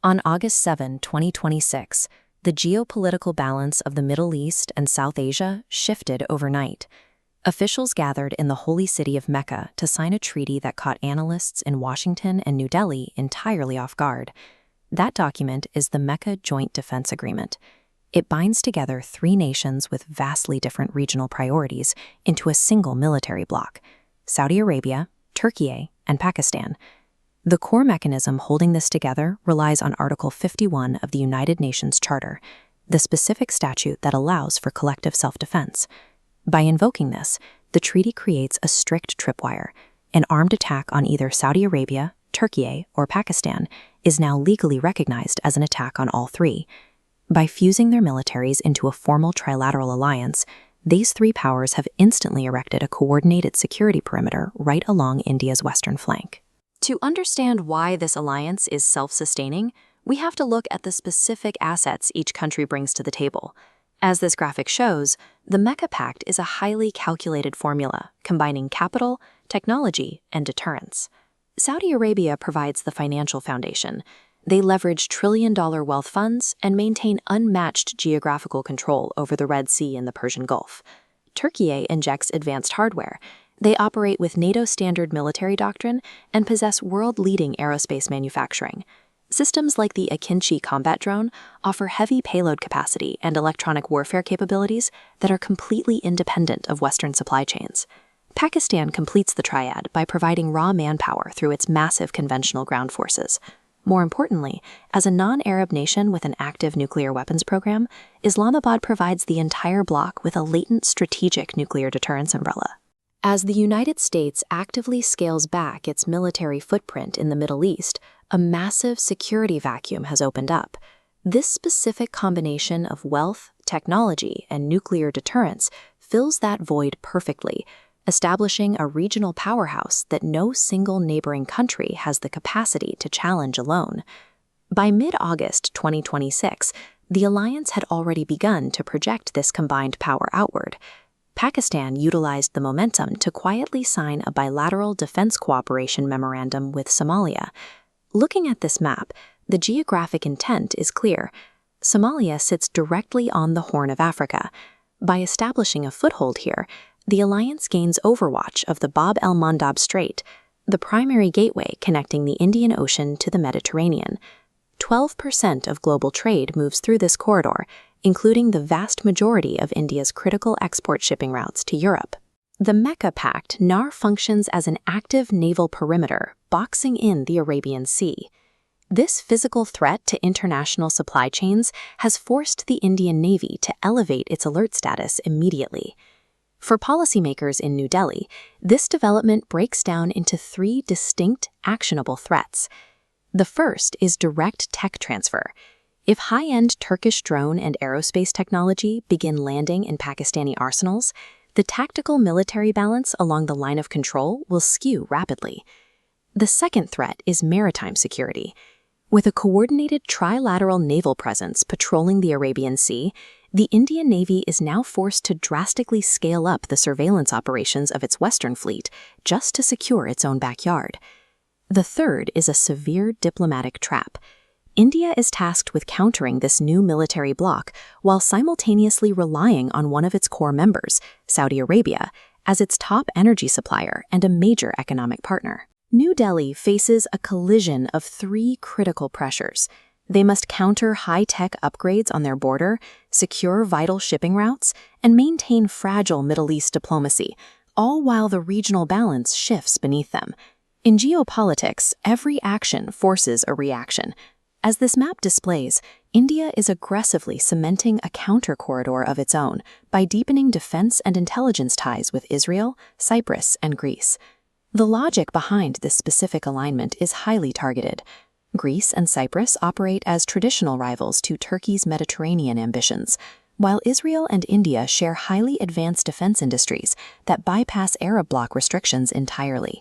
On August 7, 2026, the geopolitical balance of the Middle East and South Asia shifted overnight. Officials gathered in the Holy City of Mecca to sign a treaty that caught analysts in Washington and New Delhi entirely off guard. That document is the Mecca Joint Defence Agreement. It binds together three nations with vastly different regional priorities into a single military bloc: Saudi Arabia, Turkey, and Pakistan. The core mechanism holding this together relies on Article 51 of the United Nations Charter, the specific statute that allows for collective self-defense. By invoking this, the treaty creates a strict tripwire. An armed attack on either Saudi Arabia, Turkey, or Pakistan is now legally recognized as an attack on all three. By fusing their militaries into a formal trilateral alliance, these three powers have instantly erected a coordinated security perimeter right along India's western flank. To understand why this alliance is self-sustaining, we have to look at the specific assets each country brings to the table. As this graphic shows, the Mecca Pact is a highly calculated formula combining capital, technology, and deterrence. Saudi Arabia provides the financial foundation. They leverage trillion-dollar wealth funds and maintain unmatched geographical control over the Red Sea and the Persian Gulf. Turkey injects advanced hardware. They operate with NATO standard military doctrine and possess world-leading aerospace manufacturing. Systems like the Akinci combat drone offer heavy payload capacity and electronic warfare capabilities that are completely independent of Western supply chains. Pakistan completes the triad by providing raw manpower through its massive conventional ground forces. More importantly, as a non-Arab nation with an active nuclear weapons program, Islamabad provides the entire bloc with a latent strategic nuclear deterrence umbrella. As the United States actively scales back its military footprint in the Middle East, a massive security vacuum has opened up. This specific combination of wealth, technology, and nuclear deterrence fills that void perfectly, establishing a regional powerhouse that no single neighboring country has the capacity to challenge alone. By mid-August 2026, the alliance had already begun to project this combined power outward. Pakistan utilized the momentum to quietly sign a bilateral defense cooperation memorandum with Somalia. Looking at this map, the geographic intent is clear. Somalia sits directly on the Horn of Africa. By establishing a foothold here, the alliance gains overwatch of the Bab el-Mandab Strait, the primary gateway connecting the Indian Ocean to the Mediterranean. 12% of global trade moves through this corridor, including the vast majority of India's critical export shipping routes to Europe. The Mecca Pact now functions as an active naval perimeter, boxing in the Arabian Sea. This physical threat to international supply chains has forced the Indian Navy to elevate its alert status immediately. For policymakers in New Delhi, this development breaks down into three distinct, actionable threats. The first is direct tech transfer. If high-end Turkish drone and aerospace technology begin landing in Pakistani arsenals, the tactical military balance along the line of control will skew rapidly. The second threat is maritime security. With a coordinated trilateral naval presence patrolling the Arabian Sea, the Indian Navy is now forced to drastically scale up the surveillance operations of its Western fleet just to secure its own backyard. The third is a severe diplomatic trap. India is tasked with countering this new military bloc while simultaneously relying on one of its core members, Saudi Arabia, as its top energy supplier and a major economic partner. New Delhi faces a collision of three critical pressures. They must counter high-tech upgrades on their border, secure vital shipping routes, and maintain fragile Middle East diplomacy, all while the regional balance shifts beneath them. In geopolitics, every action forces a reaction. As this map displays, India is aggressively cementing a counter-corridor of its own by deepening defense and intelligence ties with Israel, Cyprus, and Greece. The logic behind this specific alignment is highly targeted. Greece and Cyprus operate as traditional rivals to Turkey's Mediterranean ambitions, while Israel and India share highly advanced defense industries that bypass Arab bloc restrictions entirely.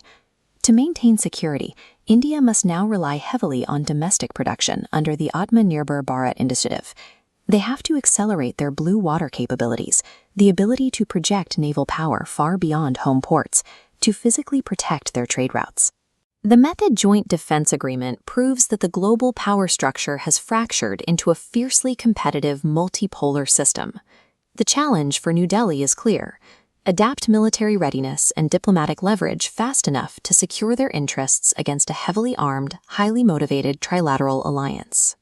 To maintain security, India must now rely heavily on domestic production under the Atmanirbhar Bharat initiative. They have to accelerate their blue water capabilities, the ability to project naval power far beyond home ports, to physically protect their trade routes. The Mecca Joint Defence Agreement proves that the global power structure has fractured into a fiercely competitive multipolar system. The challenge for New Delhi is clear: adapt military readiness and diplomatic leverage fast enough to secure their interests against a heavily armed, highly motivated trilateral alliance.